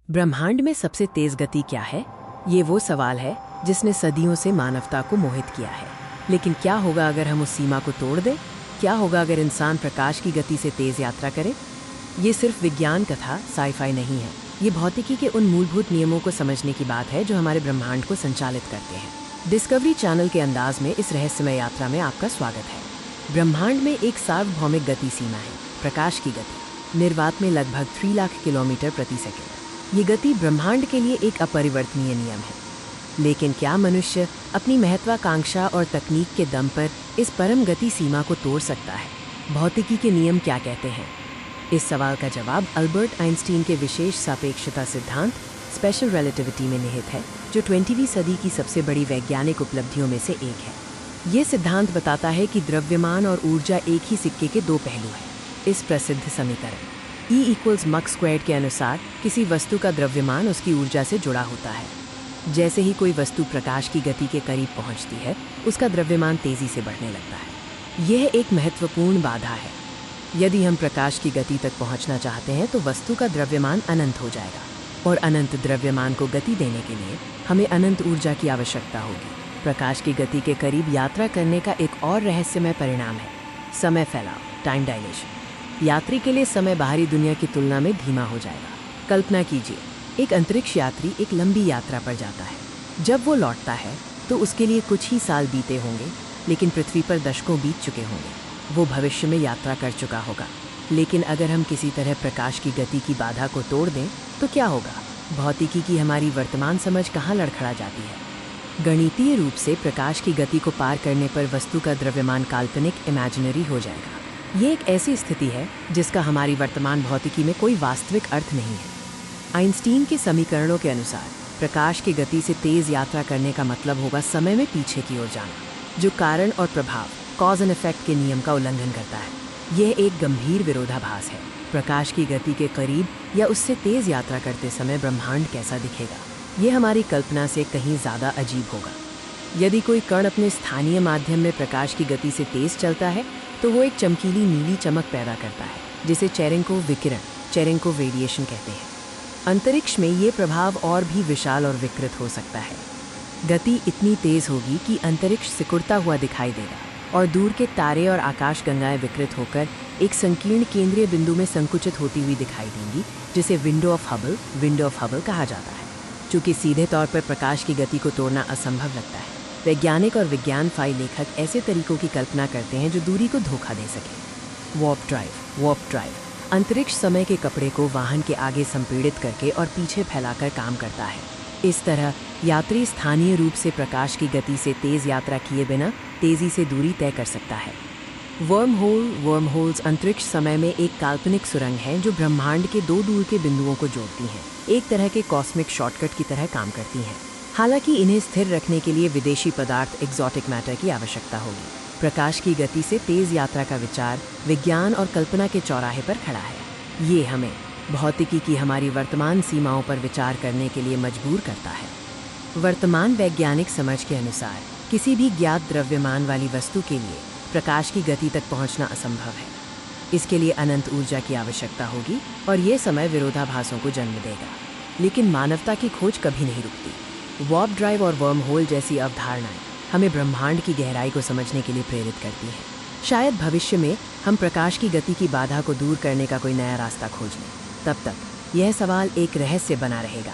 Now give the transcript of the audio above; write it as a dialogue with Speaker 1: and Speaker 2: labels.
Speaker 1: ब्रह्मांड में सबसे तेज गति क्या है? ये वो सवाल है जिसने सदियों से मानवता को मोहित किया है। लेकिन क्या होगा अगर हम उस सीमा को तोड़ दें? क्या होगा अगर इंसान प्रकाश की गति से तेज यात्रा करे? ये सिर्फ विज्ञान कथा, साइफाई नहीं है। ये भौतिकी के उन मूलभूत नियमों को समझने की बात है जो हमारे ब्रह्मांड को संचालित करते हैं। डिस्कवरी चैनल के अंदाज में इस रहस्यमय यात्रा में आपका स्वागत है। ब्रह्मांड में एक सार्वभौमिक गति सीमा है, प्रकाश की गति। निर्वात में लगभग 3 लाख किलोमीटर प्रति सेकंड। ये गति ब्रह्मांड के लिए एक अपरिवर्तनीय नियम है। लेकिन क्या मनुष्य अपनी महत्वाकांक्षा और तकनीक के दम पर इस परम गति सीमा को तोड़ सकता है? भौतिकी के नियम क्या कहते हैं? इस सवाल का जवाब अल्बर्ट आइंस्टीन के विशेष सापेक्षता सिद्धांत स्पेशल रिलेटिविटी में निहित है, जो 20वीं सदी की सबसे बड़ी वैज्ञानिक उपलब्धियों में से एक है। ये सिद्धांत बताता है कि द्रव्यमान और ऊर्जा एक ही सिक्के के दो पहलू हैं। इस प्रसिद्ध समीकरण E=mc² के अनुसार किसी वस्तु का द्रव्यमान उसकी ऊर्जा से जुड़ा होता है। जैसे ही कोई वस्तु प्रकाश की गति के करीब पहुंचती है, उसका द्रव्यमान तेजी से बढ़ने लगता है। यह एक महत्वपूर्ण बाधा है। यदि हम प्रकाश की गति तक पहुंचना चाहते हैं तो वस्तु का द्रव्यमान अनंत हो जाएगा, और अनंत द्रव्यमान को गति देने के लिए हमें अनंत ऊर्जा की आवश्यकता होगी। प्रकाश की गति के करीब यात्रा करने का एक और रहस्यमय परिणाम है समय फैलाव, टाइम डायलेशन। यात्री के लिए समय बाहरी दुनिया की तुलना में धीमा हो जाएगा। कल्पना कीजिए, एक अंतरिक्ष यात्री एक लंबी यात्रा पर जाता है। जब वो लौटता है तो उसके लिए कुछ ही साल बीते होंगे, लेकिन पृथ्वी पर दशकों बीत चुके होंगे। वो भविष्य में यात्रा कर चुका होगा। लेकिन अगर हम किसी तरह प्रकाश की गति की बाधा को तोड़ दें तो क्या होगा? भौतिकी की हमारी वर्तमान समझ कहाँ लड़खड़ा जाती है। गणितीय रूप से प्रकाश की गति को पार करने पर वस्तु का द्रव्यमान काल्पनिक, इमेजिनरी हो जाएगा। ये एक ऐसी स्थिति है जिसका हमारी वर्तमान भौतिकी में कोई वास्तविक अर्थ नहीं है। आइंस्टीन के समीकरणों के अनुसार प्रकाश की गति से तेज यात्रा करने का मतलब होगा समय में पीछे की ओर जाना, जो कारण और प्रभाव, कॉज एंड इफेक्ट के नियम का उल्लंघन करता है। यह एक गंभीर विरोधाभास है। प्रकाश की गति के करीब या उससे तेज यात्रा करते समय ब्रह्मांड कैसा दिखेगा? यह हमारी कल्पना से कहीं ज़्यादा अजीब होगा। यदि कोई कण अपने स्थानीय माध्यम में प्रकाश की गति से तेज चलता है तो वो एक चमकीली नीली चमक पैदा करता है, जिसे चेरेंकोव विकिरण, चेरेंकोव रेडिएशन कहते हैं। अंतरिक्ष में ये प्रभाव और भी विशाल और विकृत हो सकता है। गति इतनी तेज होगी कि अंतरिक्ष सिकुड़ता हुआ दिखाई देगा और दूर के तारे और आकाशगंगाएं विकृत होकर एक संकीर्ण केंद्रीय बिंदु में संकुचित होती हुई दिखाई देंगी, जिसे विंडो ऑफ हबल कहा जाता है। चूँकि सीधे तौर पर प्रकाश की गति को तोड़ना असंभव लगता है, वैज्ञानिक और विज्ञानफाई लेखक ऐसे तरीकों की कल्पना करते हैं जो दूरी को धोखा दे सके। वार्प ड्राइव अंतरिक्ष समय के कपड़े को वाहन के आगे संपीड़ित करके और पीछे फैलाकर काम करता है। इस तरह यात्री स्थानीय रूप से प्रकाश की गति से तेज यात्रा किए बिना तेजी से दूरी तय कर सकता है। वर्म होल्स अंतरिक्ष समय में एक काल्पनिक सुरंग है जो ब्रह्मांड के दो दूर के बिंदुओं को जोड़ती हैं। एक तरह के कॉस्मिक शॉर्टकट की तरह काम करती हैं। हालांकि इन्हें स्थिर रखने के लिए विदेशी पदार्थ, एक्सोटिक मैटर की आवश्यकता होगी। प्रकाश की गति से तेज यात्रा का विचार विज्ञान और कल्पना के चौराहे पर खड़ा है। ये हमें भौतिकी की हमारी वर्तमान सीमाओं पर विचार करने के लिए मजबूर करता है। वर्तमान वैज्ञानिक समझ के अनुसार किसी भी ज्ञात द्रव्यमान वाली वस्तु के लिए प्रकाश की गति तक पहुंचना असंभव है। इसके लिए अनंत ऊर्जा की आवश्यकता होगी और ये समय विरोधाभासों को जन्म देगा। लेकिन मानवता की खोज कभी नहीं रुकती। वार्प ड्राइव और वर्म होल जैसी अवधारणाएं हमें ब्रह्मांड की गहराई को समझने के लिए प्रेरित करती हैं। शायद भविष्य में हम प्रकाश की गति की बाधा को दूर करने का कोई नया रास्ता खोज लें। तब तक यह सवाल एक रहस्य बना रहेगा।